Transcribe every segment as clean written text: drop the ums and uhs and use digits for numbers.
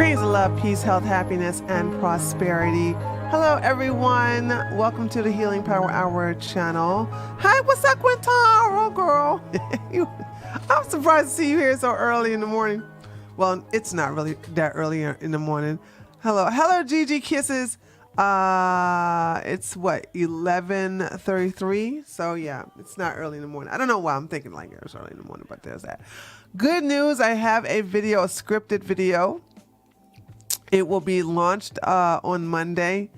Greetings, love, peace, health, happiness, and prosperity. Hello, everyone. Welcome to the Healing Power Hour channel. Hi, what's up, Quintaro, girl? I'm surprised to see you here so early in the morning. Well, it's not really that early in the morning. Hello, Gigi Kisses. It's what, 11:33? So yeah, it's not early in the morning. I don't know why I'm thinking like it's early in the morning, but there's that. Good news, I have a scripted video. It will be launched on Monday.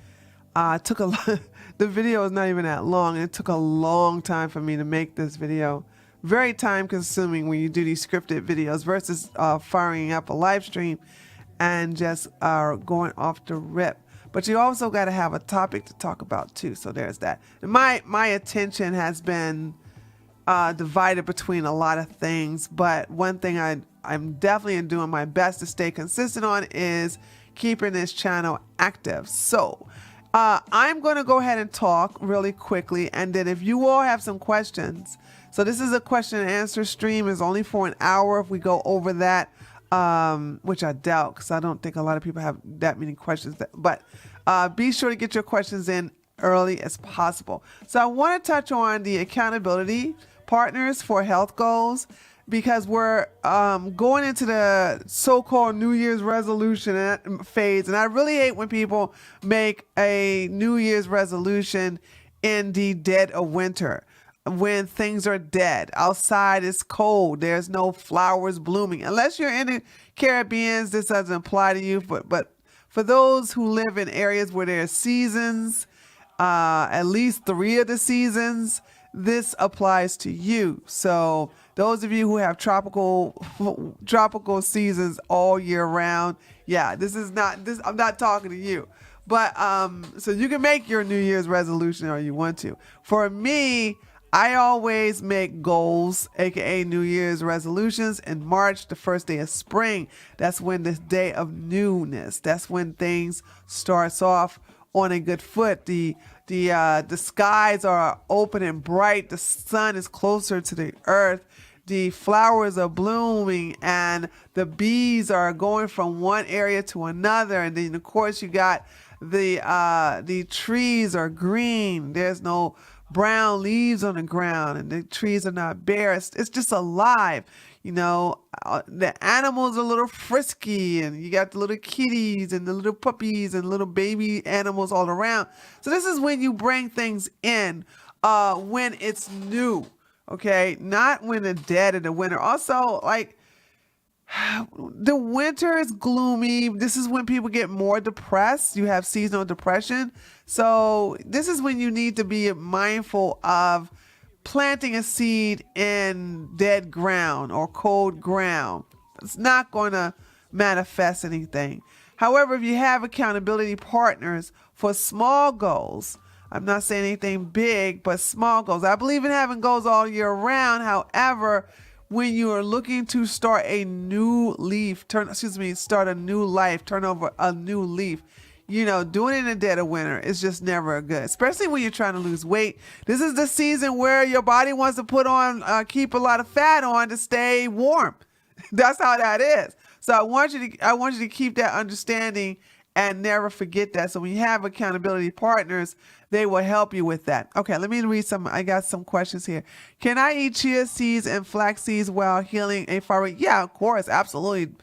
Took a lot. The video is not even that long. It took a long time for me to make this video. Very time consuming when you do these scripted videos versus firing up a live stream and just going off the rip. But you also got to have a topic to talk about too. So there's that. And my attention has been divided between a lot of things. But one thing I'm definitely doing my best to stay consistent on is keeping this channel active. So I'm going to go ahead and talk really quickly, and then if you all have some questions, so this is a question and answer stream, is only for an hour. If we go over that, which I doubt, because I don't think a lot of people have that many questions, but be sure to get your questions in early as possible. So I want to touch on the accountability partners for health goals, because we're going into the so-called New Year's resolution phase. And I really hate when people make a New Year's resolution in the dead of winter, when things are dead. Outside it's cold. There's no flowers blooming. Unless you're in the Caribbean, this doesn't apply to you. But for those who live in areas where there are seasons, at least 3 of the seasons, this applies to you. So those of you who have tropical seasons all year round, yeah, I'm not talking to you. But so you can make your New Year's resolution or you want to. For me, I always make goals, aka New Year's resolutions, in March, the first day of spring. That's when the day of newness. That's when things starts off on a good foot. The skies are open and bright. The sun is closer to the earth. The flowers are blooming and the bees are going from one area to another. And then of course you got the trees are green. There's no brown leaves on the ground and the trees are not bare. It's just alive. You know, the animals are a little frisky, and you got the little kitties and the little puppies and little baby animals all around. So this is when you bring things in, when it's new, okay? Not when it's dead in the winter. Also, like, the winter is gloomy. This is when people get more depressed. You have seasonal depression. So this is when you need to be mindful of planting a seed in dead ground or cold ground. It's not going to manifest anything. However, if you have accountability partners for small goals, I'm not saying anything big, but small goals. I believe in having goals all year round. However, when you are looking to start a new leaf, start a new life, turn over a new leaf, you know, doing it in the dead of winter is just never good, especially when you're trying to lose weight. This is the season where your body wants to put on, keep a lot of fat on to stay warm. That's how that is. So I want you to keep that understanding and never forget that. So when you have accountability partners, they will help you with that. Okay, let me read some. I got some questions here. Can I eat chia seeds and flax seeds while healing a thyroid? Yeah, of course, absolutely.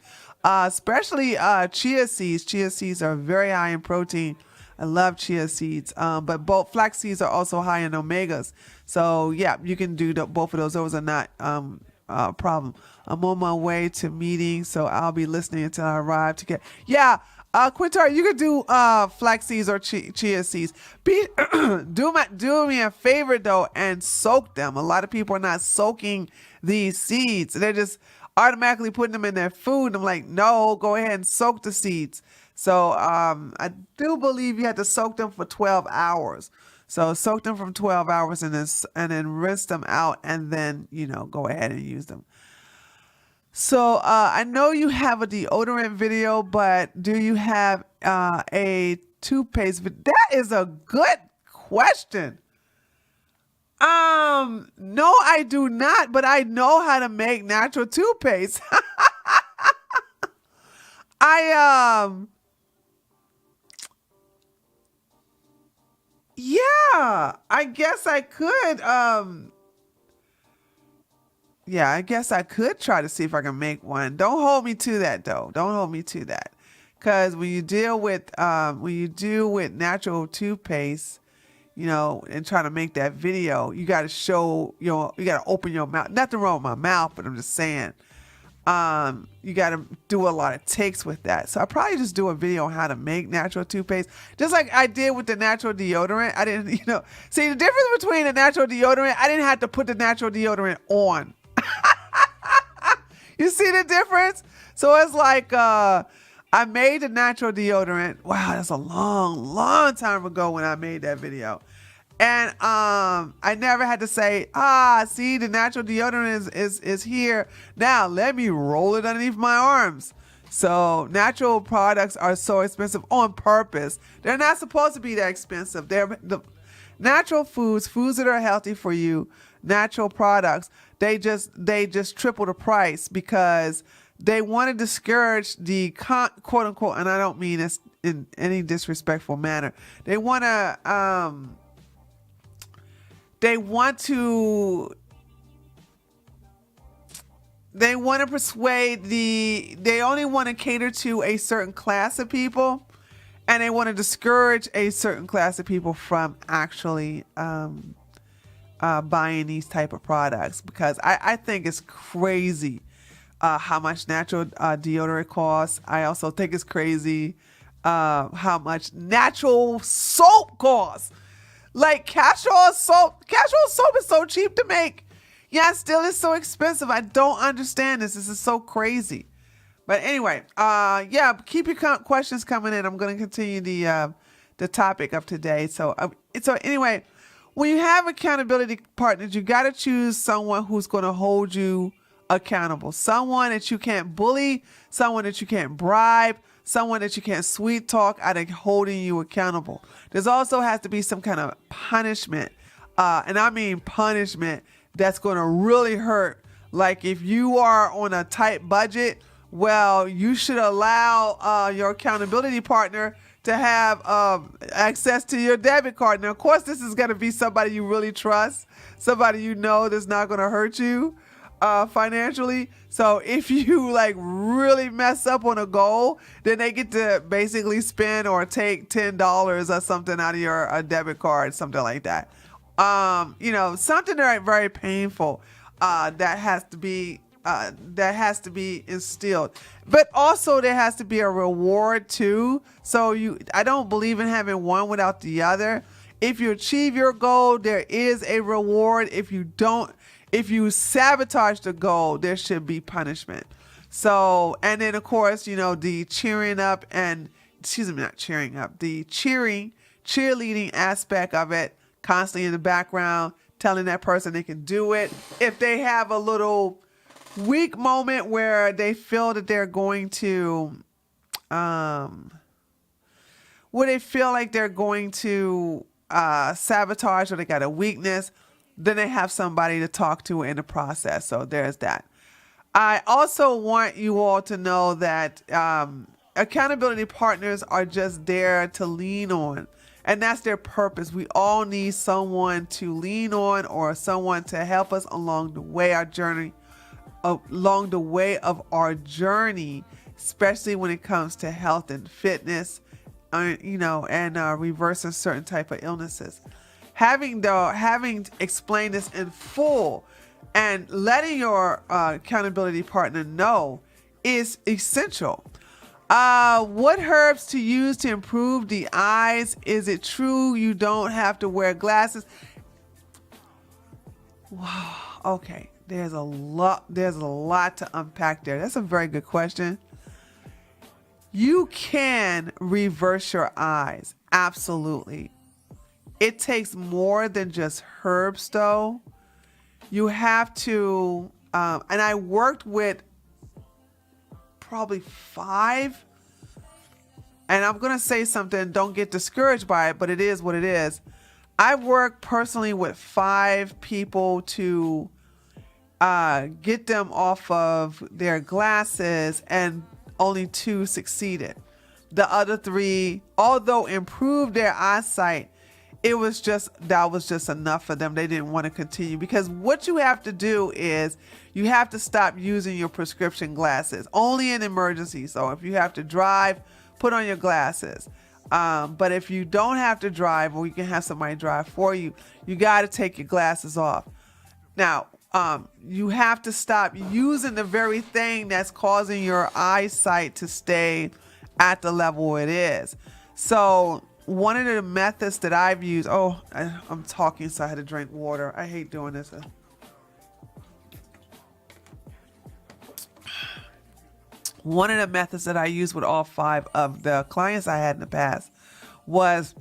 Especially chia seeds. Chia seeds are very high in protein. I love chia seeds. But both flax seeds are also high in omegas. So yeah, you can do both of those. Those are not a problem. I'm on my way to meetings, so I'll be listening until I arrive to get. Yeah. Quintar, you could do flax seeds or chia seeds. Do me a favor though and soak them. A lot of people are not soaking these seeds. They're just automatically putting them in their food. I'm like, no, go ahead and soak the seeds. So I do believe you have to soak them for 12 hours. So soak them for 12 hours and then rinse them out, and then, you know, go ahead and use them. So I know you have a deodorant video, but do you have a toothpaste? That is a good question. No, I do not, but I know how to make natural toothpaste. Yeah, I guess I could. Yeah, I guess I could try to see if I can make one. Don't hold me to that though. Don't hold me to that. Because when you deal with natural toothpaste, and trying to make that video, you got to show, you got to open your mouth. Nothing wrong with my mouth, but I'm just saying, you got to do a lot of takes with that. So I probably just do a video on how to make natural toothpaste, just like I did with the natural deodorant. I didn't, see the difference between the natural deodorant. I didn't have to put the natural deodorant on. You see the difference? So it's like, I made the natural deodorant. Wow, that's a long, long time ago when I made that video. And I never had to say, see, the natural deodorant is here. Now let me roll it underneath my arms. So natural products are so expensive on purpose. They're not supposed to be that expensive. They're the natural foods that are healthy for you, natural products. They just triple the price because they want to discourage the quote unquote, and I don't mean this in any disrespectful manner. They want to persuade they only want to cater to a certain class of people, and they want to discourage a certain class of people from actually buying these type of products, because I think it's crazy how much natural deodorant costs. I also think it's crazy how much natural soap costs. Like castor oil soap is so cheap to make. Yeah, still is so expensive. I don't understand this. This is so crazy. But anyway, keep your questions coming in. I'm going to continue the topic of today. So anyway, when you have accountability partners, you got to choose someone who's going to hold you accountable. Someone that you can't bully, someone that you can't bribe, someone that you can't sweet talk out of holding you accountable. There's also has to be some kind of punishment. And I mean punishment that's going to really hurt. Like if you are on a tight budget, well, you should allow your accountability partner to have access to your debit card. Now, of course, this is going to be somebody you really trust, somebody you know that's not going to hurt you financially. So if you like really mess up on a goal, then they get to basically spend or take $10 or something out of your debit card, something like that. Something very, very painful that has to be instilled. But also there has to be a reward too. So I don't believe in having one without the other. If you achieve your goal, there is a reward. If you sabotage the goal, there should be punishment. So, and then of course, the cheering up and, not cheering up, the cheerleading aspect of it, constantly in the background, telling that person they can do it. If they have a little weak moment where they feel that they're going to, sabotage, or they got a weakness, then they have somebody to talk to in the process. So there's that. I also want you all to know that accountability partners are just there to lean on, and that's their purpose. We all need someone to lean on, or someone to help us along the way of our journey, especially when it comes to health and fitness, and reversing certain type of illnesses. Having explained this in full and letting your accountability partner know is essential. What herbs to use to improve the eyes? Is it true you don't have to wear glasses? Wow. Okay. There's a lot to unpack there. That's a very good question. You can reverse your eyes. Absolutely. It takes more than just herbs though. You have to, and I worked with probably 5, and I'm going to say something, don't get discouraged by it, but it is what it is. I've worked personally with 5 people to get them off of their glasses and only 2 succeeded. The other 3, although improved their eyesight, that was just enough for them. They didn't want to continue, because what you have to do is you have to stop using your prescription glasses only in emergencies. So if you have to drive, put on your glasses. But if you don't have to drive, or you can have somebody drive for you, you got to take your glasses off. Now, you have to stop using the very thing that's causing your eyesight to stay at the level it is. So one of the methods that I've used, I'm talking, so I had to drink water. I hate doing this. One of the methods that I used with all 5 of the clients I had in the past was,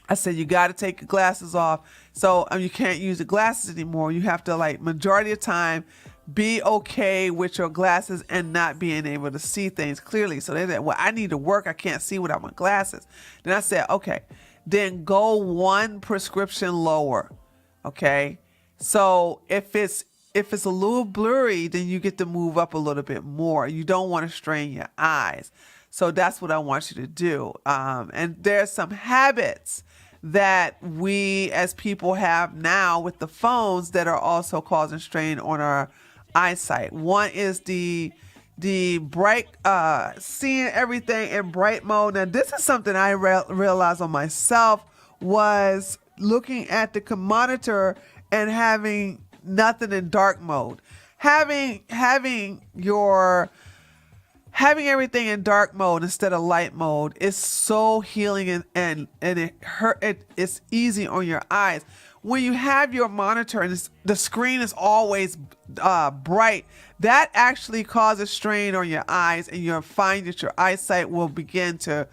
I said, you got to take your glasses off. So you can't use the glasses anymore. You have to, like, majority of the time, be okay with your glasses and not being able to see things clearly. So they said, well, I need to work. I can't see without my glasses. Then I said, okay, then go 1 prescription lower. Okay. So if it's a little blurry, then you get to move up a little bit more. You don't want to strain your eyes. So that's what I want you to do. And there's some habits that we as people have now with the phones that are also causing strain on our eyesight. One is the bright, seeing everything in bright mode. Now, this is something I realized on myself, was looking at the monitor and having nothing in dark mode. Having everything in dark mode instead of light mode is so healing, and it's easy on your eyes. When you have your monitor and the screen is always bright, that actually causes strain on your eyes, and you'll find that your eyesight will begin to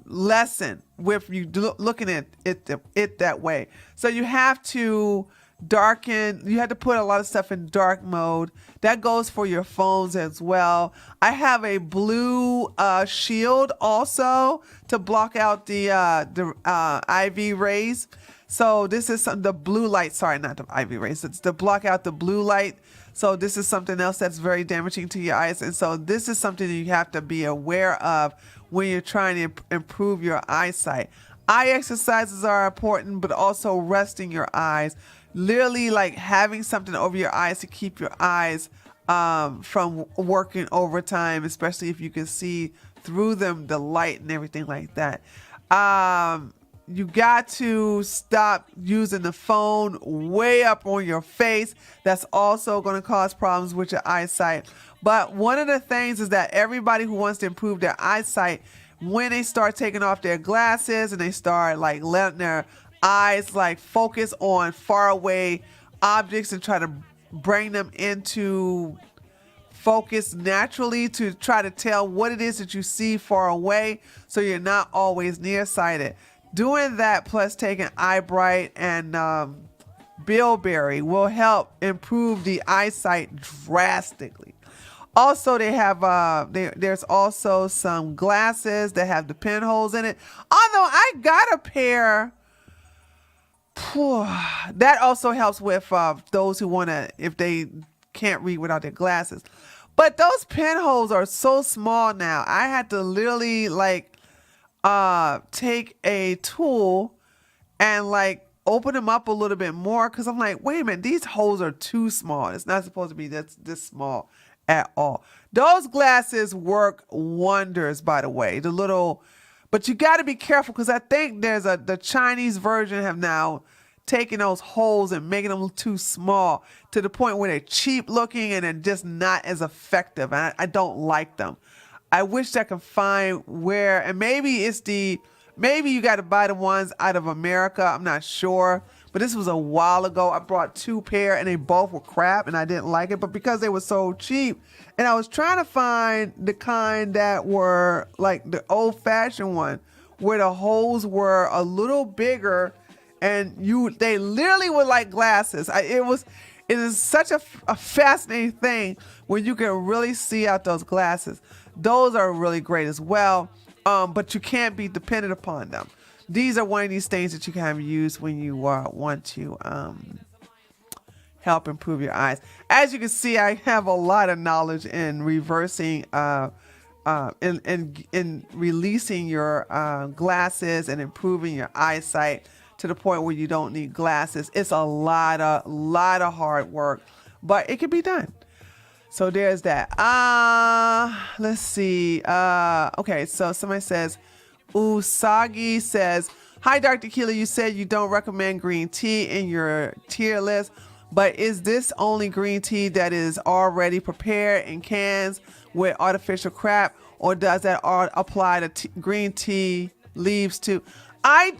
lessen with you looking at it that way. So you have to put a lot of stuff in dark mode. That goes for your phones as well. I have a blue shield also to block out the IV rays. So this is the blue light. Sorry, not the IV rays. It's to block out the blue light. So this is something else that's very damaging to your eyes. And so this is something that you have to be aware of when you're trying to improve your eyesight. Eye exercises are important, but also resting your eyes. Literally, like, having something over your eyes to keep your eyes from working overtime, especially if you can see through them, the light and everything like that. You got to stop using the phone way up on your face. That's also going to cause problems with your eyesight. But one of the things is that everybody who wants to improve their eyesight, when they start taking off their glasses and they start, like, letting their eyes, like, focus on far away objects and try to bring them into focus naturally to try to tell what it is that you see far away, so you're not always nearsighted. Doing that plus taking eye bright and bilberry will help improve the eyesight drastically. Also, they have there's also some glasses that have the pinholes in it. Although I got a pair that also helps with those who want to, if they can't read without their glasses. But those pinholes are so small now. I had to literally, like, take a tool and, like, open them up a little bit more, because I'm like, wait a minute, these holes are too small. It's not supposed to be this small at all. Those glasses work wonders, by the way. But you got to be careful, because I think the Chinese version have now taken those holes and making them too small to the point where they're cheap looking and they're just not as effective. And I don't like them. I wish I could find where, and maybe you got to buy the ones out of America. I'm not sure, but this was a while ago. I brought 2 pair and they both were crap and I didn't like it, but because they were so cheap, and I was trying to find the kind that were like the old fashioned one where the holes were a little bigger and they literally were like glasses. It is such a fascinating thing when you can really see out those glasses. Those are really great as well, but you can't be dependent upon them. These are one of these things that you can use when you want to help improve your eyes. As you can see, I have a lot of knowledge in reversing, in releasing your glasses and improving your eyesight to the point where you don't need glasses. It's a lot of hard work, but it can be done. So there's that. Let's see. Okay, so somebody says, Usagi says, hi, Dr. Keela, you said you don't recommend green tea in your tier list, but is this only green tea that is already prepared in cans with artificial crap, or does that apply to green tea leaves too? Let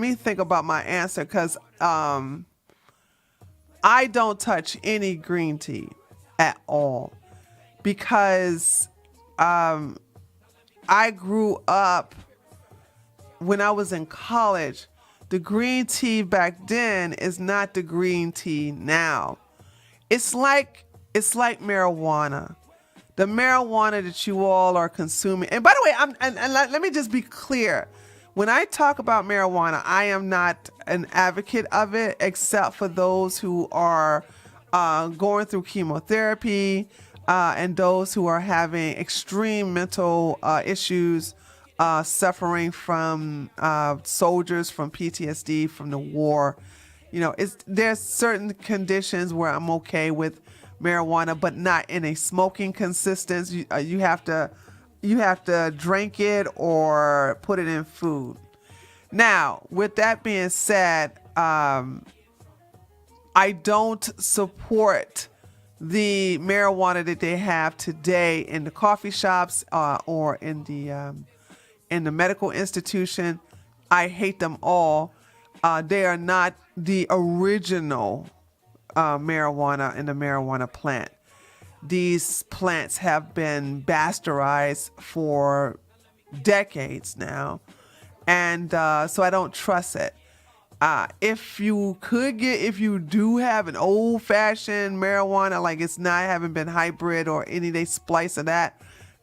me think about my answer, because I don't touch any green tea at all, because I grew up when I was in college. The green tea back then is not the green tea now. It's like marijuana. The marijuana that you all are consuming. And by the way, let me just be clear. When I talk about marijuana, I am not an advocate of it, except for those who are going through chemotherapy and those who are having extreme mental issues, suffering from soldiers, from PTSD, from the war. You know, there's certain conditions where I'm okay with marijuana, but not in a smoking consistency. You have to drink it or put it in food. Now, with that being said, I don't support the marijuana that they have today in the coffee shops or in the medical institution. I hate them all. They are not the original marijuana in the marijuana plant. These plants have been bastardized for decades now, and so I don't trust it. If you do have an old-fashioned marijuana, like haven't been hybrid or any they splice of that,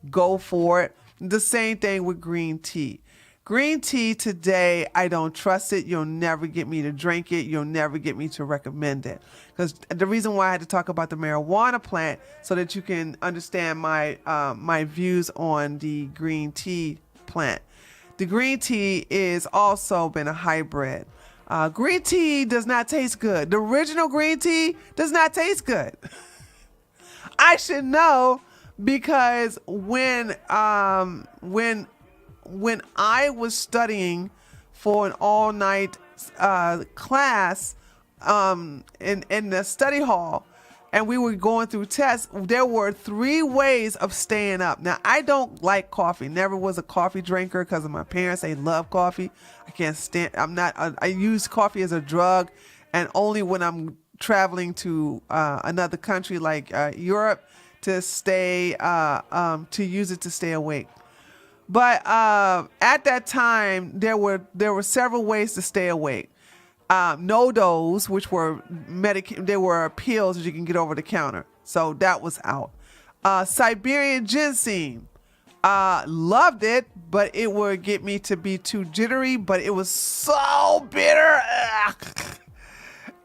go for it. The same thing with green tea. Green tea today, I don't trust it. You'll never get me to drink it. You'll never get me to recommend it. Because the reason why I had to talk about the marijuana plant, so that you can understand my my views on the green tea plant. The green tea is also been a hybrid. Green tea does not taste good. The original green tea does not taste good. I should know, because when I was studying for an all-night class in the study hall, and we were going through tests, there were 3 ways of staying up. Now, I don't like coffee. Never was a coffee drinker because of my parents. They love coffee. I can't stand. I use coffee as a drug, and only when I'm traveling to another country like Europe to stay to use it to stay awake. But at that time, there were several ways to stay awake. No-dos, which were they were pills that you can get over the counter. So that was out. Siberian ginseng, loved it, but it would get me to be too jittery, but it was so bitter.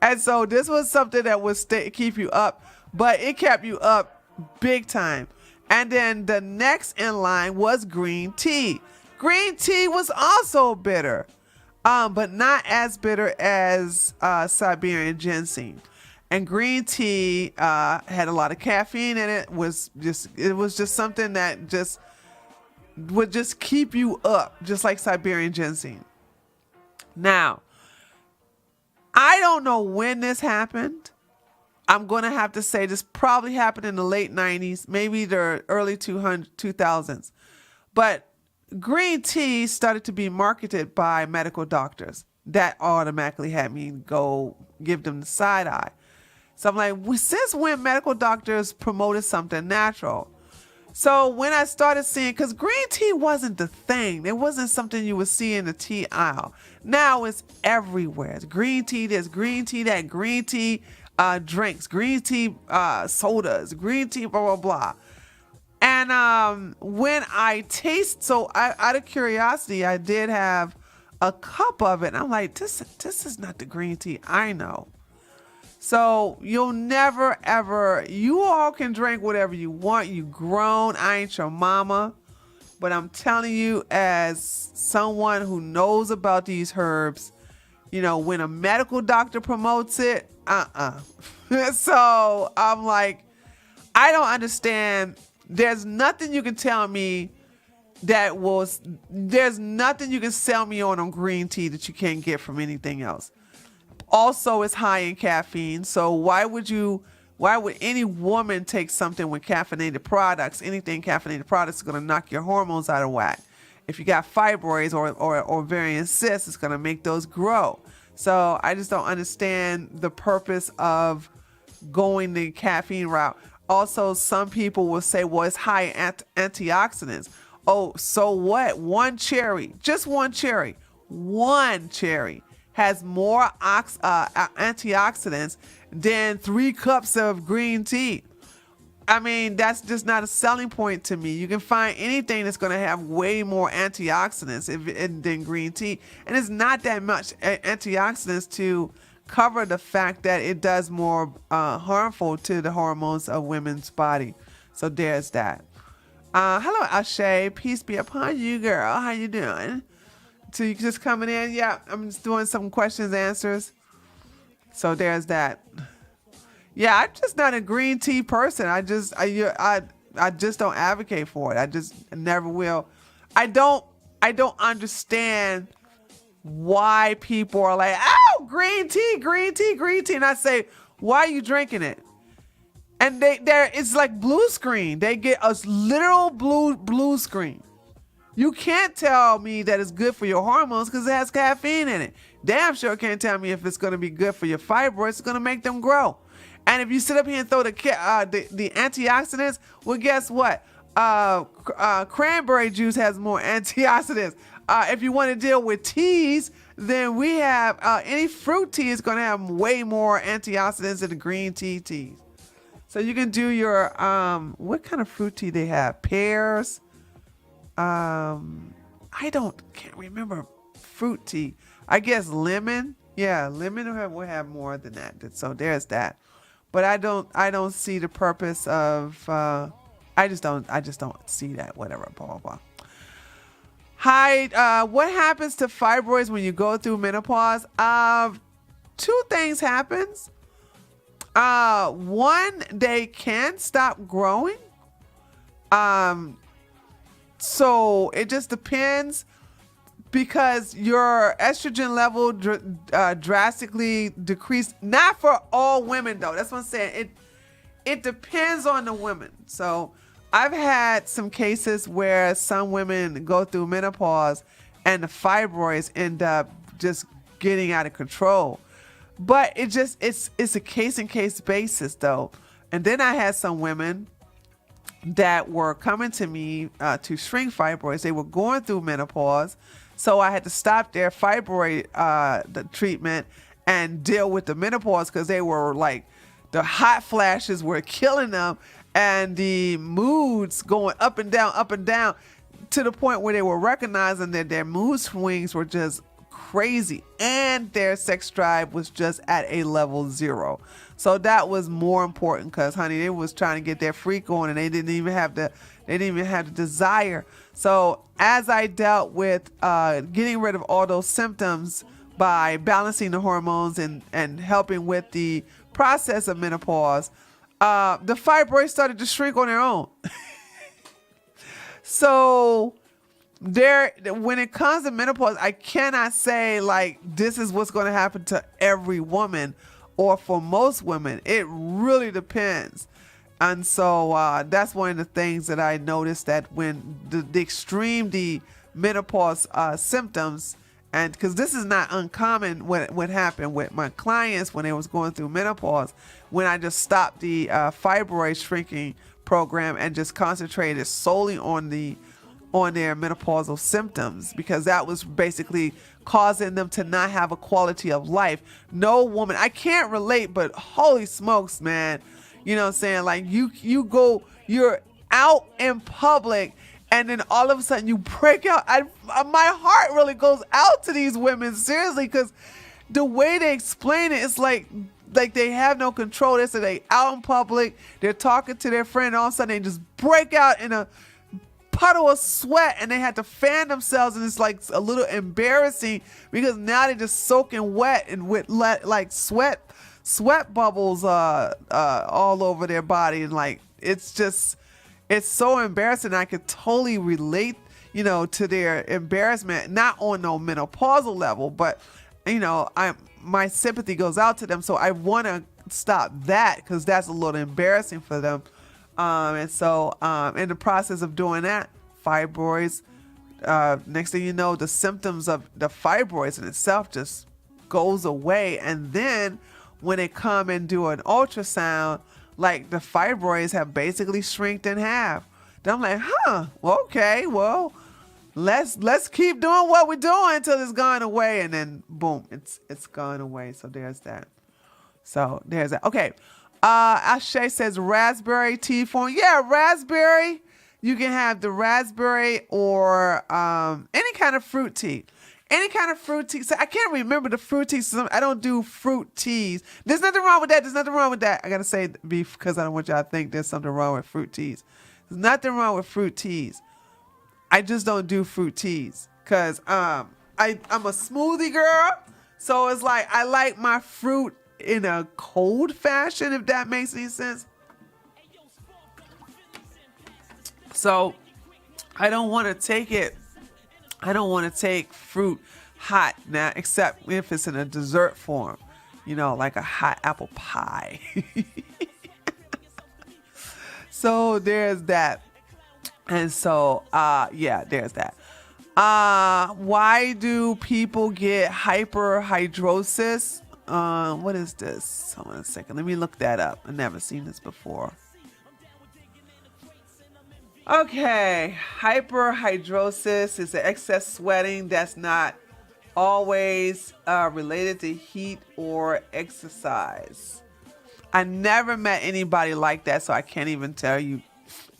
And so this was something that would keep you up, but it kept you up big time. And then the next in line was green tea. Green tea was also bitter, but not as bitter as Siberian ginseng. And green tea had a lot of caffeine in it. It was just something that would just keep you up, just like Siberian ginseng. Now, I don't know when this happened. I'm going to have to say this probably happened in the late 90s, maybe the early 2000s. But green tea started to be marketed by medical doctors. That automatically had me go give them the side eye. So I'm like, since when medical doctors promoted something natural? So when I started seeing, because green tea wasn't the thing. It wasn't something you would see in the tea aisle. Now it's everywhere. It's green tea, there's green tea, that green tea drinks, green tea sodas, green tea, blah, blah, blah. And when I taste, out of curiosity, I did have a cup of it. And I'm like, this is not the green tea I know. So you'll never ever, you all can drink whatever you want. You grown, I ain't your mama. But I'm telling you, as someone who knows about these herbs, you know, when a medical doctor promotes it, So I'm like, I don't understand. There's nothing you can tell me there's nothing you can sell me on green tea that you can't get from anything else. Also, it's high in caffeine. So why would any woman take something with caffeinated products? Anything caffeinated products is going to knock your hormones out of whack. If you got fibroids or ovarian cysts, it's going to make those grow. So I just don't understand the purpose of going the caffeine route. Also, some people will say, well, it's high in antioxidants. Oh, so what? One cherry has more antioxidants than 3 cups of green tea. I mean, that's just not a selling point to me. You can find anything that's going to have way more antioxidants than green tea. And it's not that much antioxidants to cover the fact that it does more harmful to the hormones of women's body. So there's that. Hello, Ashay. Peace be upon you, girl. How you doing? So you just coming in? Yeah, I'm just doing some questions, answers. So there's that. Yeah, I'm just not a green tea person. I just don't advocate for it. I just never will. I don't understand why people are like, oh, green tea. And I say, why are you drinking it? And it's like blue screen. They get a literal blue screen. You can't tell me that it's good for your hormones because it has caffeine in it. Damn sure can't tell me if it's going to be good for your fibroids. It's going to make them grow. And if you sit up here and throw the antioxidants, well, guess what? Cranberry juice has more antioxidants. If you want to deal with teas, then we have any fruit tea is going to have way more antioxidants than the green teas. So you can do your what kind of fruit tea they have? Pears. Can't remember fruit tea. I guess lemon. Yeah, lemon will have more than that. So there's that. But I don't see the purpose of I just don't see that. Whatever, blah blah blah. Hi, what happens to fibroids when you go through menopause? 2 things happens. One, they can stop growing. So it just depends, because your estrogen level drastically decreased. Not for all women though. That's what I'm saying. It depends on the women. So I've had some cases where some women go through menopause and the fibroids end up just getting out of control. But it's a case-in-case basis though. And then I had some women that were coming to me to shrink fibroids. They were going through menopause. So I had to stop their fibroid the treatment and deal with the menopause, because they were like, the hot flashes were killing them and the moods going up and down to the point where they were recognizing that their mood swings were just crazy and their sex drive was just at a level 0. So that was more important, because honey, they was trying to get their freak on and they didn't even have the desire. So as I dealt with getting rid of all those symptoms by balancing the hormones and helping with the process of menopause, the fibroids started to shrink on their own. So when it comes to menopause, I cannot say like this is what's going to happen to every woman or for most women. It really depends. And so that's one of the things that I noticed, that when the extreme menopause symptoms, and because this is not uncommon, what happened with my clients when they was going through menopause, when I just stopped the fibroid shrinking program and just concentrated solely on their menopausal symptoms, because that was basically causing them to not have a quality of life. No woman, I can't relate, but holy smokes, man. You know what I'm saying? Like you're out in public and then all of a sudden you break out. My heart really goes out to these women, seriously, because the way they explain it, it's like they have no control. They say they out in public, they're talking to their friend, and all of a sudden they just break out in a puddle of sweat and they had to fan themselves, and it's like a little embarrassing because now they're just soaking wet and with like sweat bubbles all over their body, and like it's so embarrassing. I could totally relate, to their embarrassment, not on no menopausal level, but my sympathy goes out to them. So I want to stop that because that's a little embarrassing for them. And so in the process of doing that, fibroids, next thing you know, the symptoms of the fibroids in itself just goes away. And then when they come and do an ultrasound, like the fibroids have basically shrinked in half. Then I'm like, well, okay, well, let's keep doing what we're doing until it's gone away. And then boom, it's gone away. So there's that. Okay. Ashe says raspberry tea form. Yeah, raspberry. You can have the raspberry or any kind of fruit tea. Any kind of fruit tea. So I can't remember the fruit teas. I don't do fruit teas. There's nothing wrong with that. I got to say because I don't want y'all to think there's something wrong with fruit teas. There's nothing wrong with fruit teas. I just don't do fruit teas because I'm a smoothie girl. So it's like I like my fruit in a cold fashion, if that makes any sense. So I don't want to take it. I don't want to take fruit hot now, except if it's in a dessert form, like a hot apple pie. So there's that. And so, there's that. Why do people get hyperhidrosis? What is this? Hold on a second. Let me look that up. I've never seen this before. Okay. Hyperhidrosis is the excess sweating that's not always related to heat or exercise. I never met anybody like that, so I can't even tell you.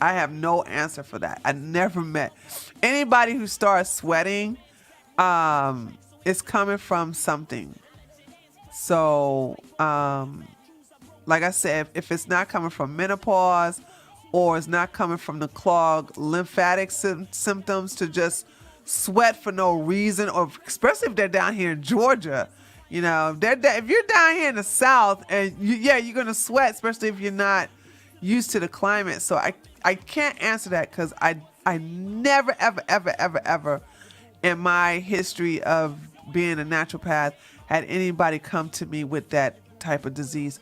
I have no answer for that. I never met anybody who starts sweating. It's coming from something. So, like I said, if it's not coming from menopause or it's not coming from the clogged lymphatic symptoms to just sweat for no reason, or especially if they're down here in Georgia, if you're down here in the South and you're going to sweat, especially if you're not used to the climate. So I can't answer that because I never, ever in my history of being a naturopath had anybody come to me with that type of disease.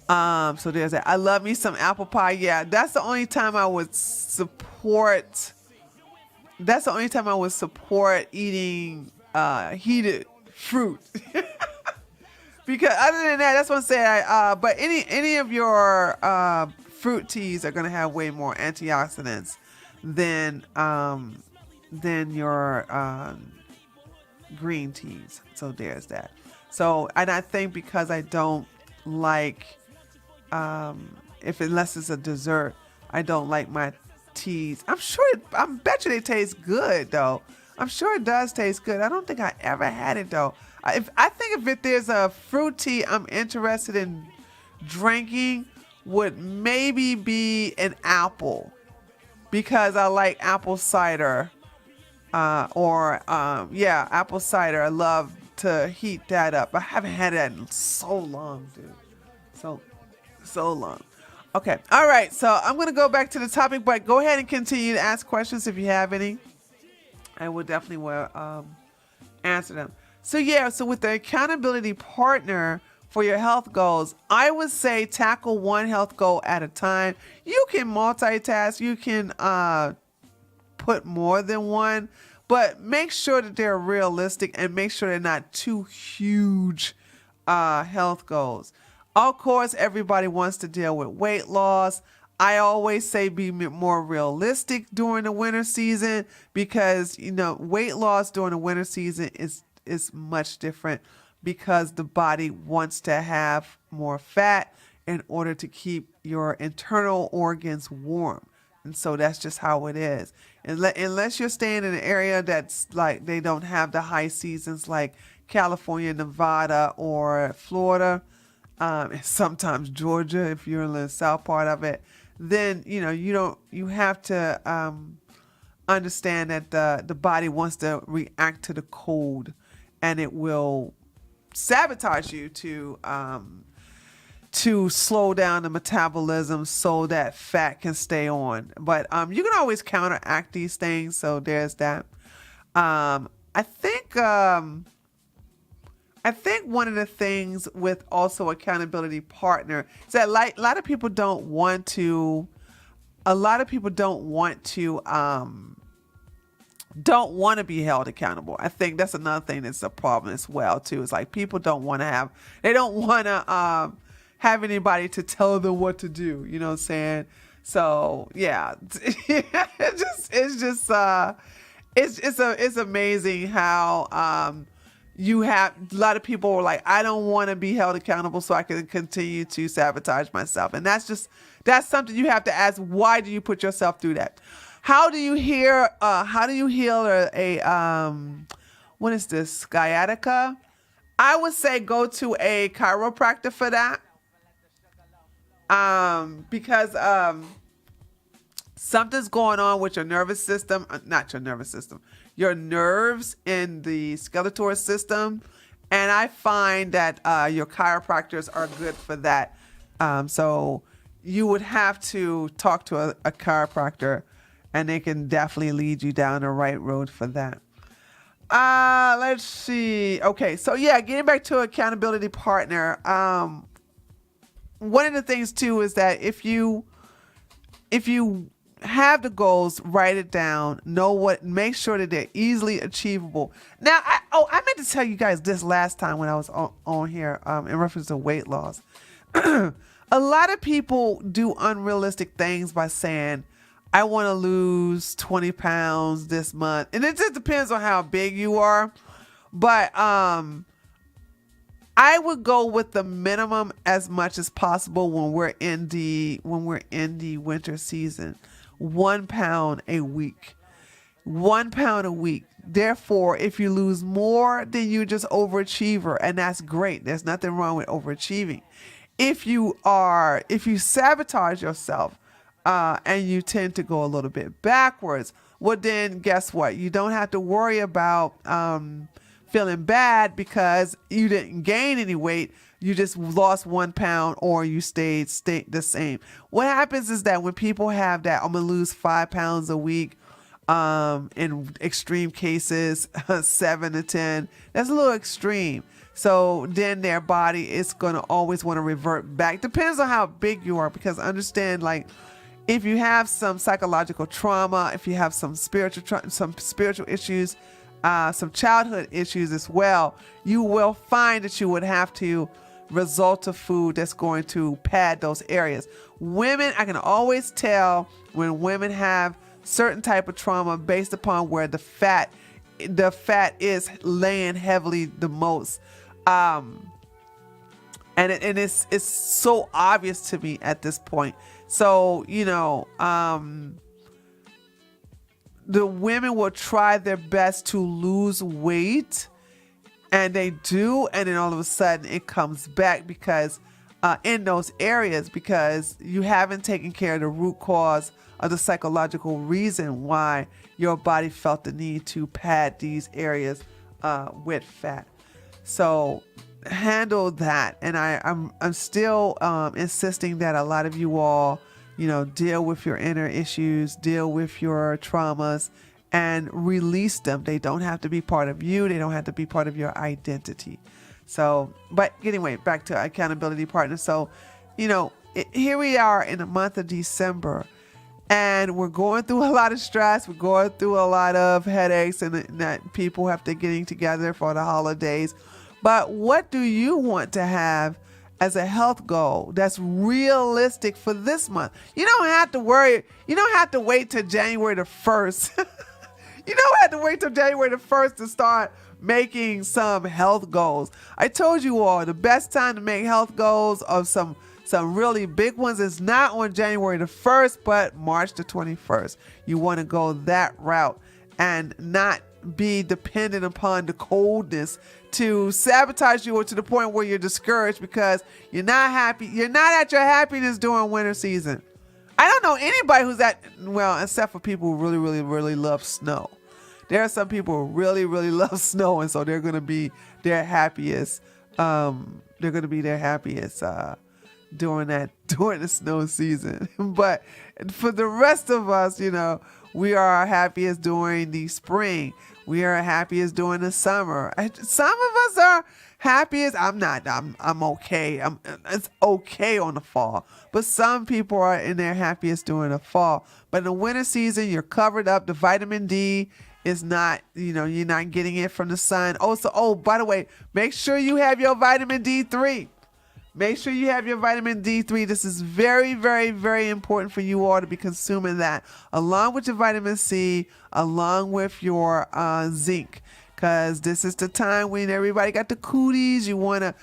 So there's that. I love me some apple pie. Yeah, that's the only time I would support. That's the only time I would support eating heated fruit. Because other than that, that's what I'm saying. But any of your fruit teas are going to have way more antioxidants than your green teas. So there's that. So, and I think because I don't like, unless it's a dessert, I don't like my teas. I bet you they taste good though. I'm sure it does taste good. I don't think I ever had it though. I think if there's a fruit tea I'm interested in drinking, would maybe be an apple, because I like apple cider, apple cider. I love to heat that up. I haven't had that in so long, dude. So long. Okay. All right. So I'm going to go back to the topic, but go ahead and continue to ask questions if you have any. I will definitely answer them. So with the accountability partner for your health goals, I would say tackle one health goal at a time. You can multitask. You can put more than one, but make sure that they're realistic and make sure they're not too huge health goals. Of course, everybody wants to deal with weight loss. I always say be more realistic during the winter season, because weight loss during the winter season is much different, because the body wants to have more fat in order to keep your internal organs warm. And so that's just how it is. Unless you're staying in an area that's like they don't have the high seasons like California, Nevada, or Florida, and sometimes Georgia if you're in the south part of it, then you have to understand that the body wants to react to the cold, and it will sabotage you to slow down the metabolism so that fat can stay on. But you can always counteract these things. So there's that. I think one of the things with also accountability partner is that like a lot of people don't want to be held accountable. I think that's another thing that's a problem as well too. It's like people don't want to have anybody to tell them what to do. You know what I'm saying? So yeah, it's amazing how you have a lot of people are like, I don't want to be held accountable so I can continue to sabotage myself. And that's something you have to ask. Why do you put yourself through that? How do you heal what is this, sciatica? I would say go to a chiropractor for that. Because something's going on with your nervous system, not your nervous system, your nerves in the skeletal system. And I find that your chiropractors are good for that. So you would have to talk to a chiropractor, and they can definitely lead you down the right road for that. Let's see. Okay, so yeah, getting back to accountability partner. One of the things too is that if you have the goals, write it down, make sure that they're easily achievable. Now, I meant to tell you guys this last time when I was on here in reference to weight loss. A lot of people do unrealistic things by saying, I want to lose 20 pounds this month. And it just depends on how big you are. But I would go with the minimum as much as possible when we're in the winter season. 1 pound a week. 1 pound a week. Therefore, if you lose more, then you're just overachiever, and that's great. There's nothing wrong with overachieving. If you sabotage yourself and you tend to go a little bit backwards, well then guess what? You don't have to worry about feeling bad because you didn't gain any weight. You just lost 1 pound or you stayed the same. What happens is that when people have that, I'm going to lose 5 pounds a week, in extreme cases, 7 to 10, that's a little extreme. So then their body is going to always want to revert back. Depends on how big you are, because understand, like, if you have some psychological trauma, if you have some spiritual issues, some childhood issues as well, you will find that you would have to resort to food that's going to pad those areas. Women, I can always tell when women have certain type of trauma based upon where the fat is laying heavily the most. And it's so obvious to me at this point. So, the women will try their best to lose weight, and they do, and then all of a sudden it comes back because in those areas, because you haven't taken care of the root cause of the psychological reason why your body felt the need to pad these areas with fat. So handle that. And I'm still insisting that a lot of you all, deal with your inner issues, deal with your traumas, and release them. They don't have to be part of you. They don't have to be part of your identity. So, but anyway, back to accountability partners. So, here we are in the month of December, and we're going through a lot of stress. We're going through a lot of headaches, and that people have to getting together for the holidays. But what do you want to have as a health goal that's realistic for this month? You don't have to worry. You don't have to wait till January the 1st. You don't have to wait till January the 1st to start making some health goals. I told you all the best time to make health goals of some some really big ones. It's not on January the 1st, but March the 21st. You want to go that route and not be dependent upon the coldness to sabotage you, or to the point where you're discouraged because you're not happy. You're not at your happiness during winter season. I don't know anybody who's at, well, except for people who really, really, really love snow. There are some people who really, really love snow, and so they're going to be their happiest. They're going to be their happiest during the snow season. But for the rest of us, you know, we are happiest during the spring. We are happiest during the summer. Some of us are happiest. I'm not. I'm okay. It's okay on the fall. But some people are in their happiest during the fall. But in the winter season, you're covered up. The vitamin D is not, you know, you're not getting it from the sun. By the way, make sure you have your vitamin D3. Make sure you have your vitamin D3. This is very, very, very important for you all to be consuming that, along with your vitamin C, along with your zinc, because this is the time when everybody got the cooties. You want to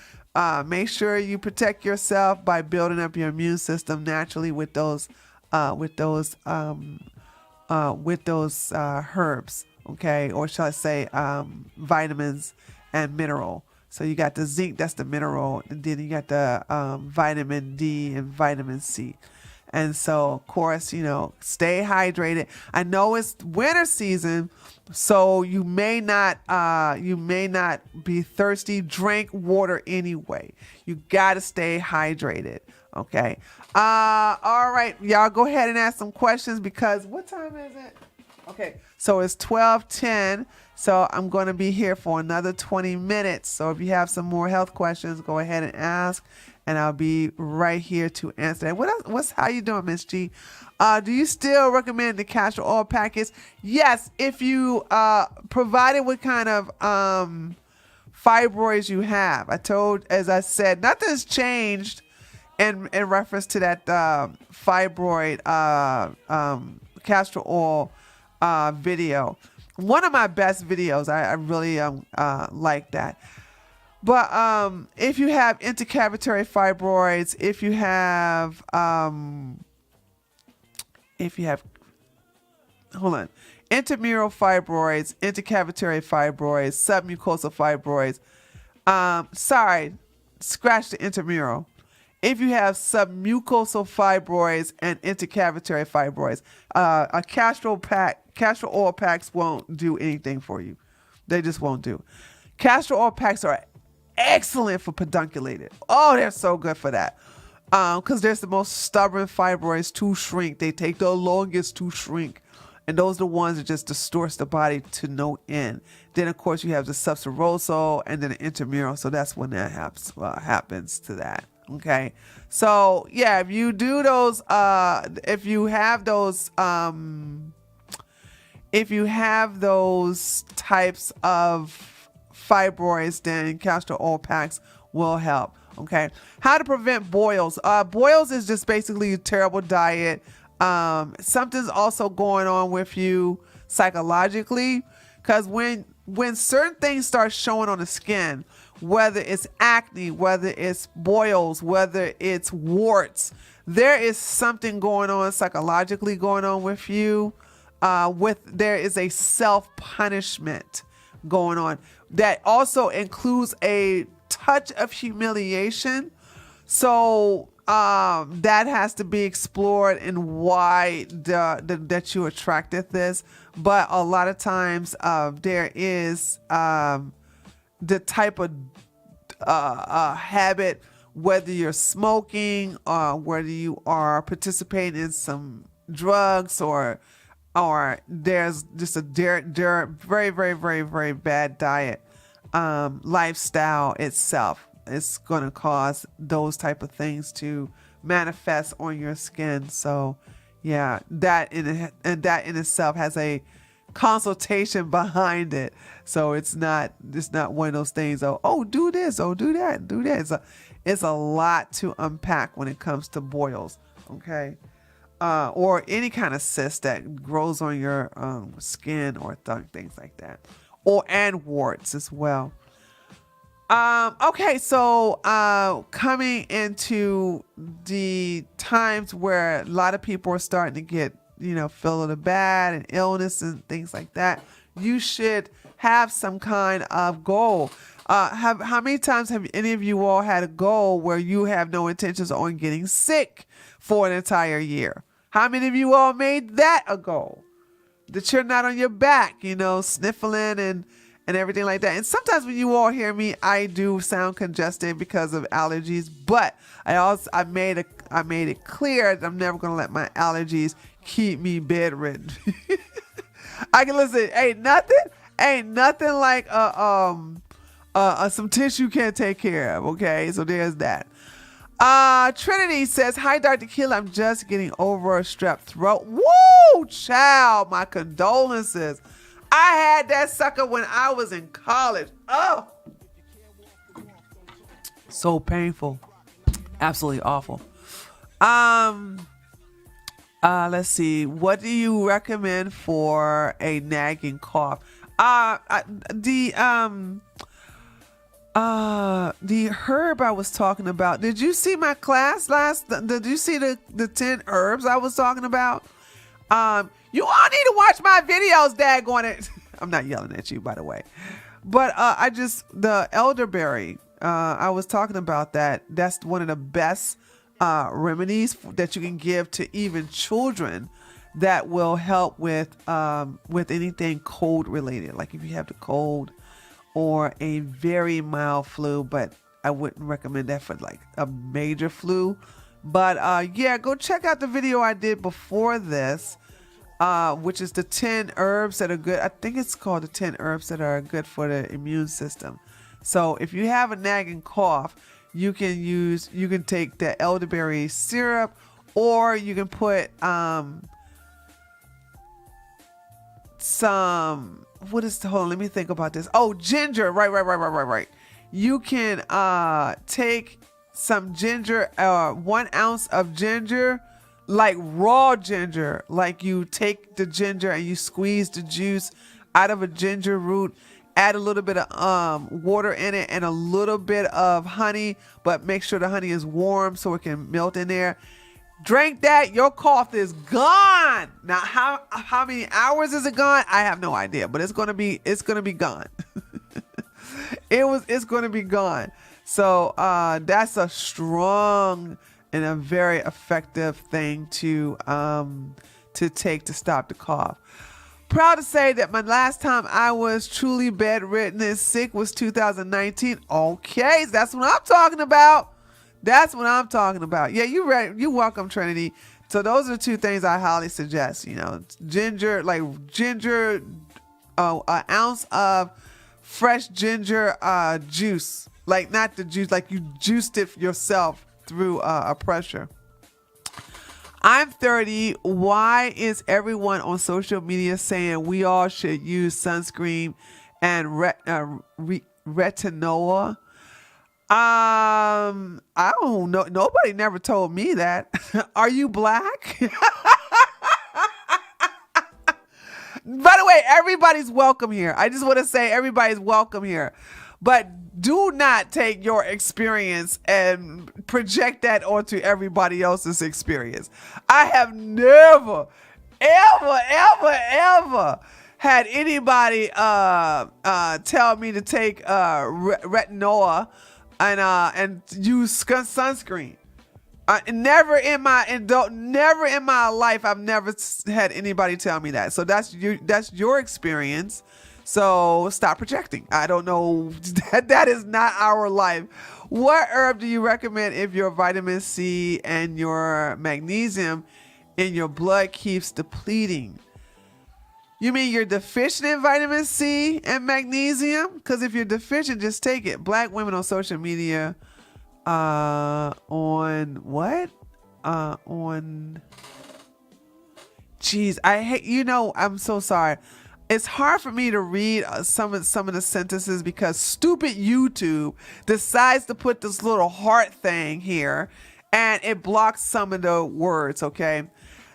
make sure you protect yourself by building up your immune system naturally with those herbs, okay, or shall I say vitamins and mineral. So you got the zinc, that's the mineral, and then you got the vitamin D and vitamin C. And so, of course, you know, stay hydrated. I know it's winter season, so you may not be thirsty. Drink water anyway. You got to stay hydrated, okay? All right, y'all go ahead and ask some questions, because what time is it? Okay, so it's 12:10. So I'm going to be here for another 20 minutes. So if you have some more health questions, go ahead and ask, and I'll be right here to answer that. How you doing, Miss G? Do you still recommend the castor oil packets? Yes, if you provided what kind of fibroids you have. As I said, nothing's changed in reference to that fibroid castor oil video. One of my best videos. I really like that. But if you have intercavitary fibroids, if you have intramural fibroids, intercavitary fibroids, submucosal fibroids, scratch the intramural. If you have submucosal fibroids and intercavitary fibroids, a castor oil packs won't do anything for you. They just won't do. Castor oil packs are excellent for pedunculated. Oh, they're so good for that. Because there's the most stubborn fibroids to shrink. They take the longest to shrink. And those are the ones that just distorts the body to no end. Then, of course, you have the subserosal and then the intramural. So that's when that happens to that. Okay. So, yeah, if you do those, if you have those types of fibroids, then castor oil packs will help. Okay. How to prevent boils. Boils is just basically a terrible diet. Something's also going on with you psychologically, because when certain things start showing on the skin, whether it's acne, whether it's boils, whether it's warts, there is something going on psychologically going on with you. There is a self-punishment going on that also includes a touch of humiliation. So that has to be explored and why that you attracted this. But a lot of times there is the type of habit, whether you're smoking or whether you are participating in some drugs or there's just a very, very, very, very bad diet, lifestyle itself. It's going to cause those type of things to manifest on your skin. So yeah, that in itself has a consultation behind it. So it's not one of those things, do this, do that, do that. It's a lot to unpack when it comes to boils. Okay. Or any kind of cyst that grows on your skin or things like that, and warts as well. Okay, so coming into the times where a lot of people are starting to get, feel a little bad and illness and things like that, you should have some kind of goal. How many times have any of you all had a goal where you have no intentions on getting sick for an entire year? How many of you all made that a goal? That you're not on your back, sniffling and everything like that. And sometimes when you all hear me, I do sound congested because of allergies, but I made it clear that I'm never going to let my allergies keep me bedridden. I can listen. Ain't nothing like some tissue can't take care of. Okay, so there's that. Trinity says, "Hi, Dr. Keela. I'm just getting over a strep throat." Woo, child, my condolences. I had that sucker when I was in college. Oh, so painful. Absolutely awful. Let's see. What do you recommend for a nagging cough? The herb I was talking about. Did you see my class did you see the 10 herbs I was talking about? You all need to watch my videos, daggone it. I'm not yelling at you, by the way. But the elderberry, I was talking about that. That's one of the best remedies that you can give to even children that will help with anything cold related. Like if you have the cold or a very mild flu, but I wouldn't recommend that for like a major flu. But yeah, go check out the video I did before this. Which is the 10 herbs that are good. I think it's called the 10 herbs that are good for the immune system. So if you have a nagging cough, you can take the elderberry syrup, or you can put hold on, let me think about this. Oh, ginger. Right. You can take some ginger, 1 ounce of ginger, like raw ginger. Like you take the ginger and you squeeze the juice out of a ginger root, add a little bit of water in it and a little bit of honey, but make sure the honey is warm so it can melt in there. Drink that, your cough is gone. Now how many hours is it gone? I have no idea, but it's gonna be gone. It's gonna be gone. So that's a strong and a very effective thing to take to stop the cough. Proud to say that my last time I was truly bedridden and sick was 2019. Okay, that's what I'm talking about. Yeah, you're right. You're welcome, Trinity. So those are 2 things I highly suggest. Ginger, an ounce of fresh ginger juice, like not the juice, like you juiced it yourself through a pressure. I'm 30. Why is everyone on social media saying we all should use sunscreen and retinol? I don't know. Nobody never told me that. Are you black? By the way, everybody's welcome here. I just want to say everybody's welcome here. But do not take your experience and project that onto everybody else's experience. I have never, ever had anybody tell me to take retinol and use sunscreen. Never in my life, I've never had anybody tell me that. So that's your experience. So stop projecting. I don't know. That is not our life. What herb do you recommend if your vitamin C and your magnesium in your blood keeps depleting? You mean you're deficient in vitamin C and magnesium? Because if you're deficient, just take it. Black women on social media on what? Geez, I hate, I'm so sorry. It's hard for me to read some of the sentences because stupid YouTube decides to put this little heart thing here and it blocks some of the words, okay?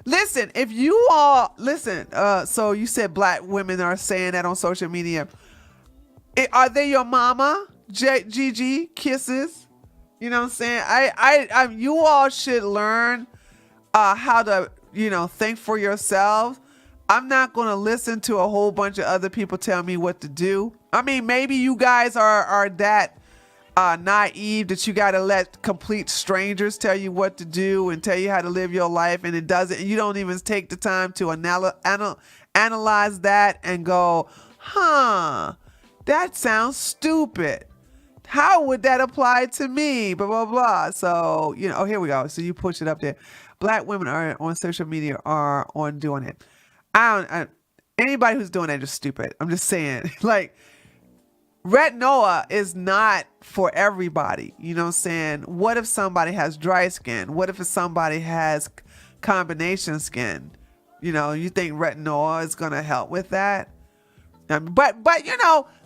Listen, if you all, so you said black women are saying that on social media. Are they your mama? Gigi, kisses. You know what I'm saying? You all should learn how to, think for yourselves. I'm not going to listen to a whole bunch of other people tell me what to do. I mean, maybe you guys are that naive that you got to let complete strangers tell you what to do and tell you how to live your life, and you don't even take the time to analyze that and go, that sounds stupid. How would that apply to me? Blah, blah, blah. So, here we go. So you push it up there. Black women are on social media are on doing it. Anybody who's doing that is stupid. I'm just saying, like, retinoa is not for everybody. You know what I'm saying? What if somebody has dry skin? What if somebody has combination skin? You think retinoa is going to help with that? But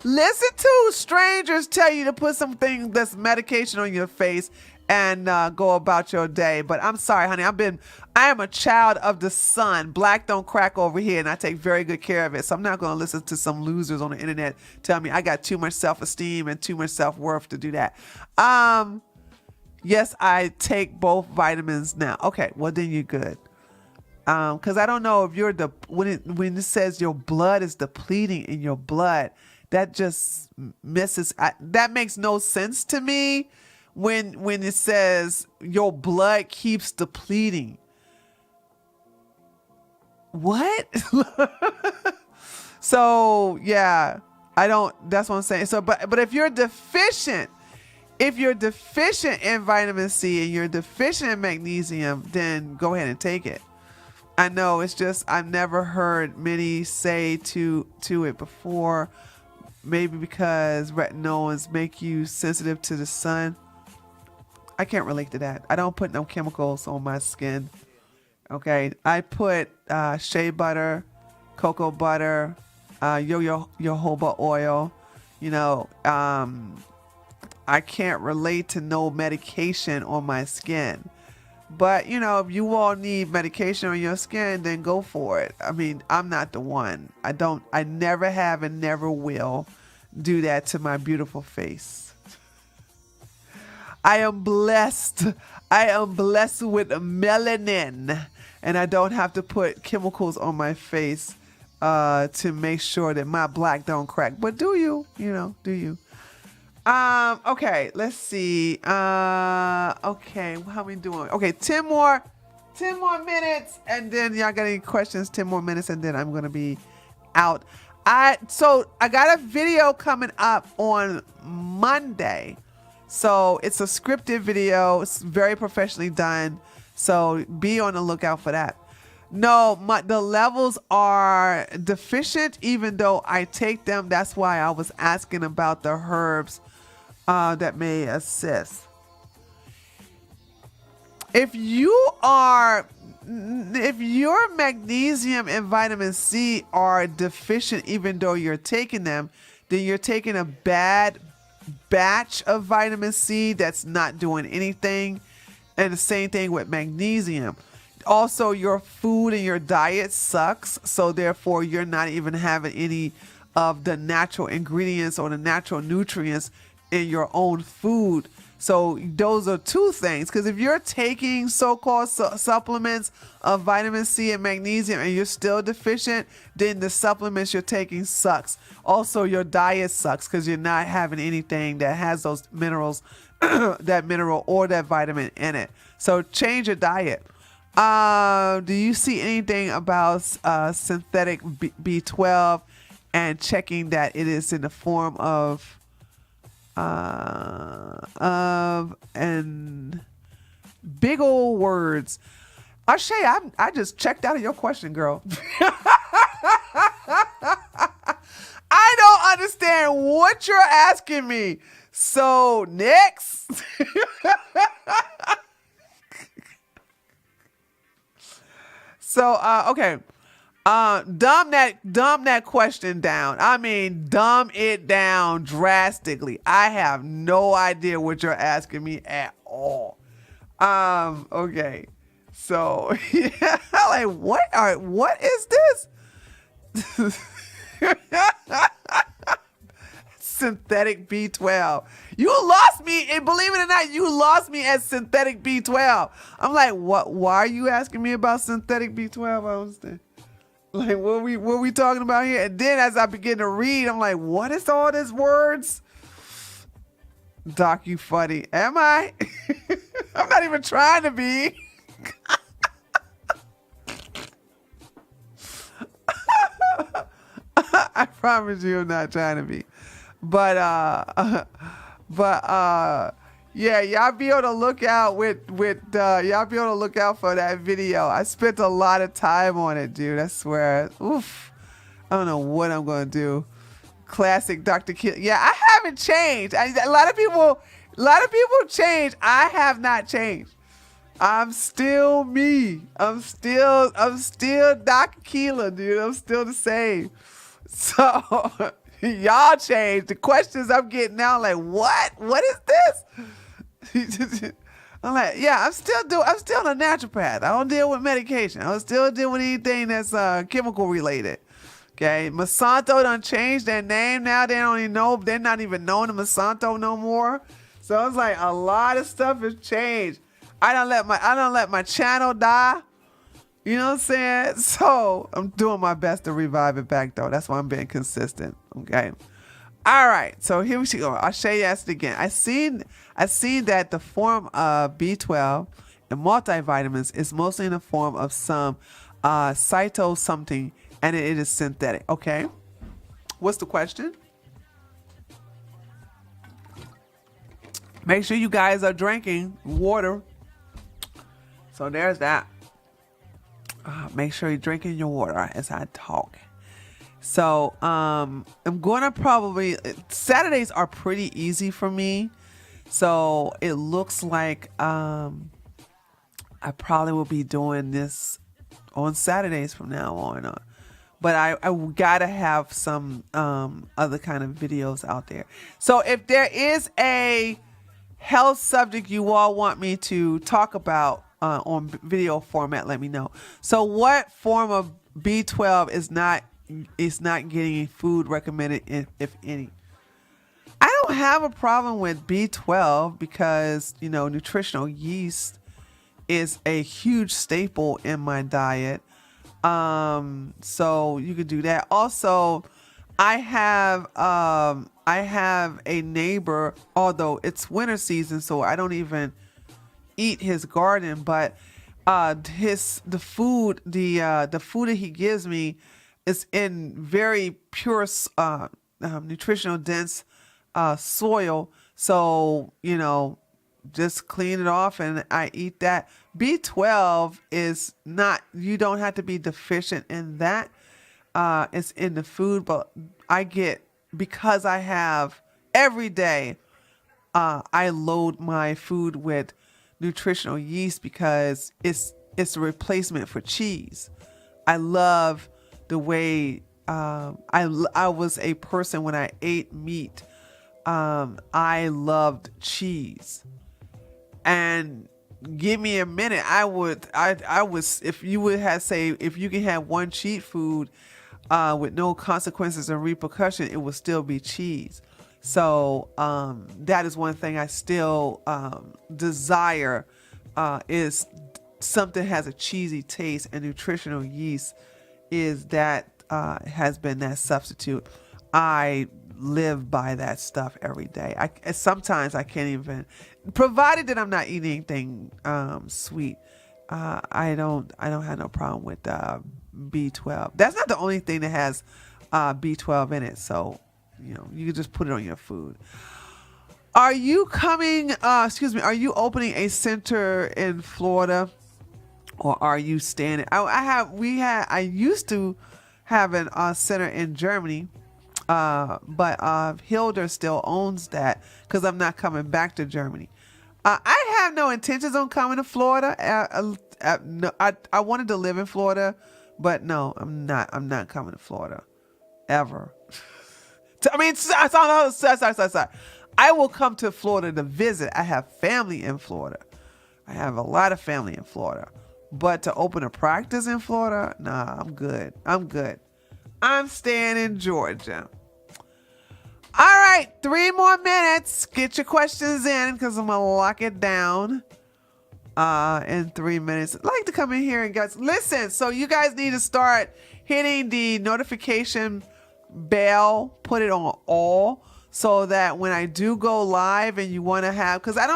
listen to strangers tell you to put something that's medication on your face and go about your day. But I'm sorry, honey. I am a child of the sun. Black don't crack over here, and I take very good care of it. So I'm not going to listen to some losers on the internet tell me I got too much self-esteem and too much self-worth to do that. Yes, I take both vitamins now. Okay, well then you're good. Because I don't know if when it says your blood is depleting in your blood, that just misses. That makes no sense to me. When it says your blood keeps depleting. What? So yeah, that's what I'm saying. So, but if you're deficient in vitamin C and you're deficient in magnesium, then go ahead and take it. I know it's just, I've never heard many say to it before, maybe because retinoids make you sensitive to the sun. I can't relate to that. I don't put no chemicals on my skin. Okay. I put shea butter, cocoa butter, jojoba oil. I can't relate to no medication on my skin. But, if you all need medication on your skin, then go for it. I mean, I'm not the one. I never have and never will do that to my beautiful face. I am blessed. I am blessed with melanin, and I don't have to put chemicals on my face to make sure that my black don't crack. But do you? Do you? Okay, let's see. Okay, how we doing? Okay, 10 more minutes, and then y'all got any questions? 10 more minutes, and then I'm gonna be out. So I got a video coming up on Monday. So it's a scripted video. It's very professionally done. So be on the lookout for that. No, the levels are deficient, even though I take them. That's why I was asking about the herbs that may assist. If your magnesium and vitamin C are deficient, even though you're taking them, then you're taking a bad batch of vitamin C that's not doing anything. And the same thing with magnesium. Also, your food and your diet sucks, so therefore you're not even having any of the natural ingredients or the natural nutrients in your own food. So those are two things, because if you're taking so-called supplements of vitamin C and magnesium and you're still deficient, then the supplements you're taking sucks. Also, your diet sucks because you're not having anything that has those minerals, that mineral or that vitamin in it. So change your diet. Do you see anything about synthetic B12 and checking that it is in the form of and big old words? Shay, I just checked out of your question, girl. I don't understand what you're asking me. So next. So okay. Dumb that question down. I mean, dumb it down drastically. I have no idea what you're asking me at all. Okay. So yeah, like what is this? synthetic B12. You lost me, and believe it or not, you lost me at synthetic B12. I'm like, what? Why are you asking me about synthetic B12? I don't understand. Like, what we talking about here? And then as I begin to read, I'm like, what is all these words? Doc, you funny. Am I? I'm not even trying to be. I promise you I'm not trying to be. But yeah, y'all be able to look out y'all be able to look out for that video. I spent a lot of time on it, dude. I swear. Oof. I don't know what I'm gonna do. Classic Dr. Kill. Yeah, I haven't changed. A lot of people change. I have not changed. I'm still me. I'm still Dr. Keeler, dude. I'm still the same. So y'all changed. The questions I'm getting now, like, what? What is this? I'm like, yeah, I'm still a naturopath. I don't deal with medication. I don't still deal with anything that's chemical related. Okay, Monsanto done changed their name now. They don't even know. They're not even known to Monsanto no more. So it's like a lot of stuff has changed. I don't let my channel die. You know what I'm saying? So I'm doing my best to revive it back though. That's why I'm being consistent. Okay. All right. So here we go. I'll show you that again. I seen that the form of B12 and multivitamins is mostly in the form of some cyto something, and it is synthetic. Okay. What's the question? Make sure you guys are drinking water. So there's that. Make sure you're drinking your water as I talk. So I'm gonna probably, Saturdays are pretty easy for me. So it looks like I probably will be doing this on Saturdays from now on. But I gotta have some other kind of videos out there. So if there is a health subject you all want me to talk about on video format, let me know. So what form of B12 is not getting food recommended, if any? I don't have a problem with B12 because, you know, nutritional yeast is a huge staple in my diet. So you could do that. Also, I have a neighbor, although it's winter season, so I don't even eat his garden, but the food that he gives me is in very pure nutritional dense soil. So, you know, just clean it off and I eat that. B12 is not, you don't have to be deficient in that. It's in the food, but I get, because I have every day, I load my food with nutritional yeast because it's a replacement for cheese. I love the way I was a person when I ate meat. I loved cheese, and give me a minute, I was if you would have say if you can have one cheat food with no consequences and repercussion, it would still be cheese. So that is one thing I still desire, is something has a cheesy taste, and nutritional yeast is that has been that substitute. I live by that stuff every day. Sometimes I can't even, provided that I'm not eating anything sweet. I don't have no problem with B12. That's not the only thing that has B12 in it. So, you know, you can just put it on your food. Are you coming, are you opening a center in Florida, or are you staying? I used to have a center in Germany, but Hilder still owns that because I'm not coming back to Germany. I have no intentions on coming to Florida. No, I wanted to live in Florida, but no, I'm not coming to Florida ever. Sorry. I will come to Florida to visit. I have family in Florida. I have a lot of family in Florida. But to open a practice in Florida, nah, I'm good. I'm staying in Georgia. All right, 3 more minutes. Get your questions in because I'm gonna lock it down in 3 minutes. I'd like to come in here and guys listen. So you guys need to start hitting the notification bell, put it on all, so that when I do go live and you want to have, because I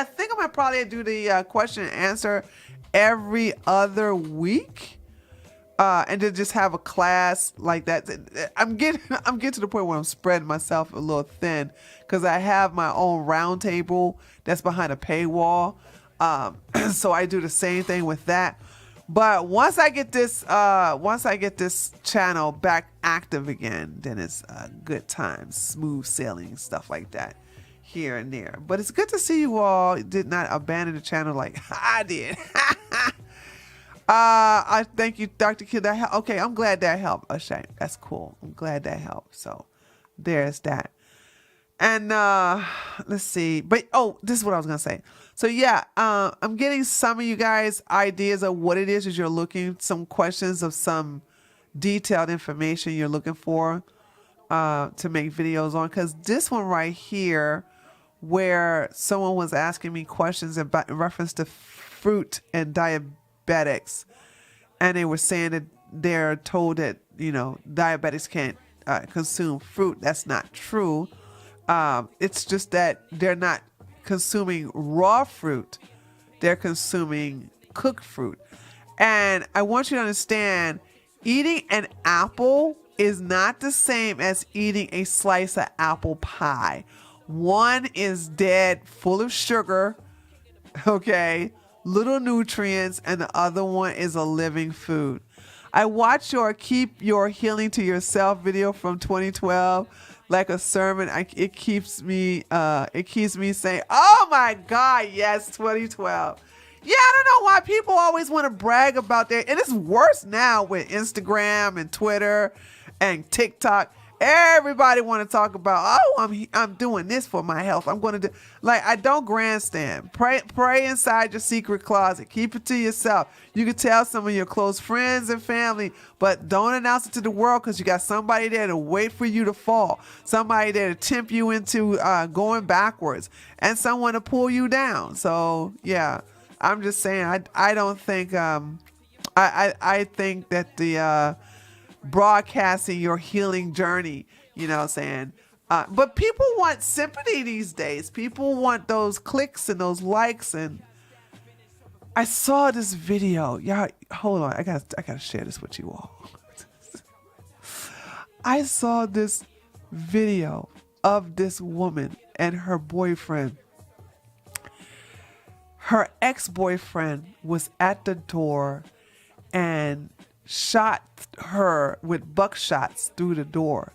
think I'm gonna probably do the question and answer every other week, and to just have a class like that. I'm getting to the point where I'm spreading myself a little thin because I have my own round table that's behind a paywall. So I do the same thing with that. But once I get this channel back active again, then it's a good time, smooth sailing, stuff like that, here and there. But it's good to see you all did not abandon the channel like I did. I thank you, Dr. Kid. Okay, I'm glad that helped. Ashay, that's cool. I'm glad that helped. So there's that. And let's see. But this is what I was gonna say. So yeah, I'm getting some of you guys ideas of what it is as you're looking, some questions of some detailed information you're looking for to make videos on. Because this one right here, where someone was asking me questions about in reference to fruit and diabetics, and they were saying that they're told that diabetics can't consume fruit. That's not true. It's just that they're not consuming raw fruit, they're consuming cooked fruit. And I want you to understand, eating an apple is not the same as eating a slice of apple pie. One is dead, full of sugar, okay, little nutrients, and the other one is a living food. I watched your Keep Your Healing to Yourself video from 2012 like a sermon. It keeps me saying, oh my God, yes, 2012. Yeah, I don't know why people always want to brag about that. And it's worse now with Instagram and Twitter and TikTok. Everybody want to talk about, I'm doing this for my health. I'm going to do, I don't grandstand. Pray inside your secret closet. Keep it to yourself. You can tell some of your close friends and family, but don't announce it to the world because you got somebody there to wait for you to fall. Somebody there to tempt you into going backwards and someone to pull you down. So yeah, I'm just saying, I don't think, I think that the, broadcasting your healing journey, but people want sympathy these days. People want those clicks and those likes. And I saw this video. Yeah, hold on. I gotta share this with you all. I saw this video of this woman and her boyfriend. Her ex-boyfriend was at the door and shot her with buckshots through the door,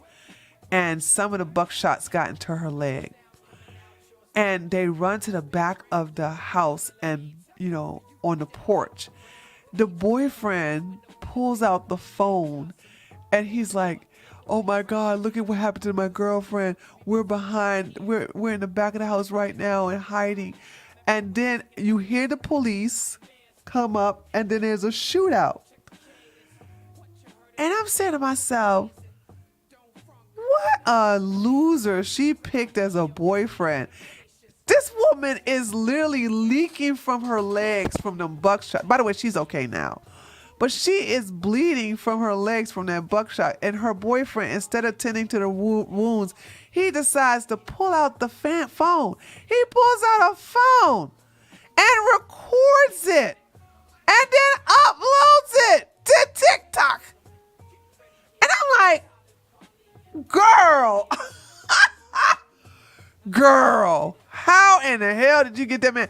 and some of the buckshots got into her leg, and they run to the back of the house and on the porch, the boyfriend pulls out the phone and he's like, oh my God, look at what happened to my girlfriend. We're in the back of the house right now and hiding. And then you hear the police come up and then there's a shootout. And I'm saying to myself, what a loser she picked as a boyfriend. This woman is literally leaking from her legs from them buckshot. By the way, she's okay now. But she is bleeding from her legs from that buckshot. And her boyfriend, instead of tending to the wounds, he decides to pull out the phone. He pulls out a phone and records it and then uploads it to TikTok. And I'm like, girl, how in the hell did you get that man?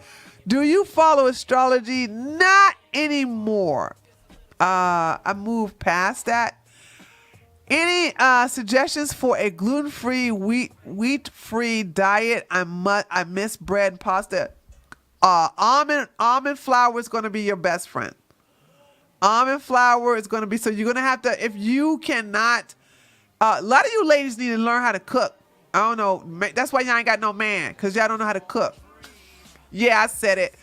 Do you follow astrology? Not anymore. I moved past that. Any suggestions for a gluten-free, wheat-free diet? I miss bread and pasta. Almond flour is going to be your best friend. Almond flour is going to be, so you're going to have to, if you cannot, a lot of you ladies need to learn how to cook. I don't know. That's why y'all ain't got no man, because y'all don't know how to cook. Yeah, I said it.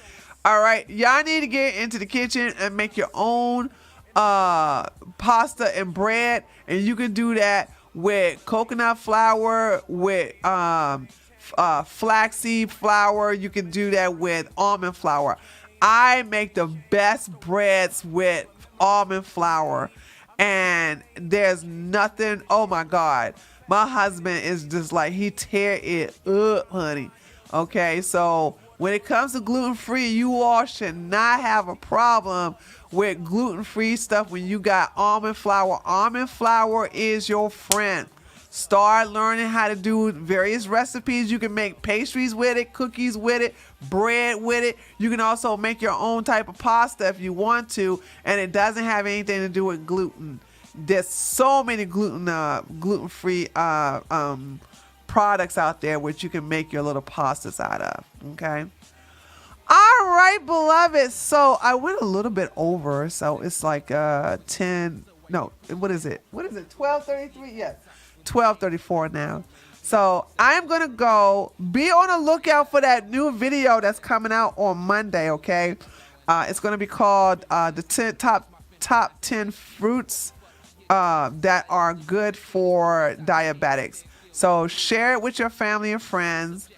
All right. Y'all need to get into the kitchen and make your own pasta and bread. And you can do that with coconut flour, with flaxseed flour. You can do that with almond flour. I make the best breads with almond flour, and there's nothing. Oh my God, my husband is just like, he tear it up, honey. Okay, so when it comes to gluten-free, you all should not have a problem with gluten-free stuff when you got almond flour. Almond flour is your friend. Start learning how to do various recipes. You can make pastries with it, cookies with it, bread with it. You can also make your own type of pasta if you want to, and it doesn't have anything to do with gluten. There's so many gluten-free products out there which you can make your little pastas out of. Okay. All right, beloved. So I went a little bit over. So it's like 10. No, what is it? 12:33? Yes. 12:34 now. So I'm gonna go. Be on the lookout for that new video that's coming out on Monday. Okay, it's gonna be called the top 10 fruits that are good for diabetics. So share it with your family and friends.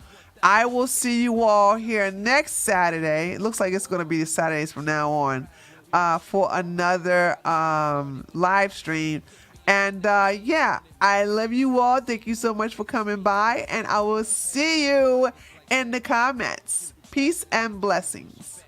I will see you all here next Saturday. It looks like it's gonna be Saturdays from now on for another live stream. And yeah, I love you all. Thank you so much for coming by, and I will see you in the comments. Peace and blessings.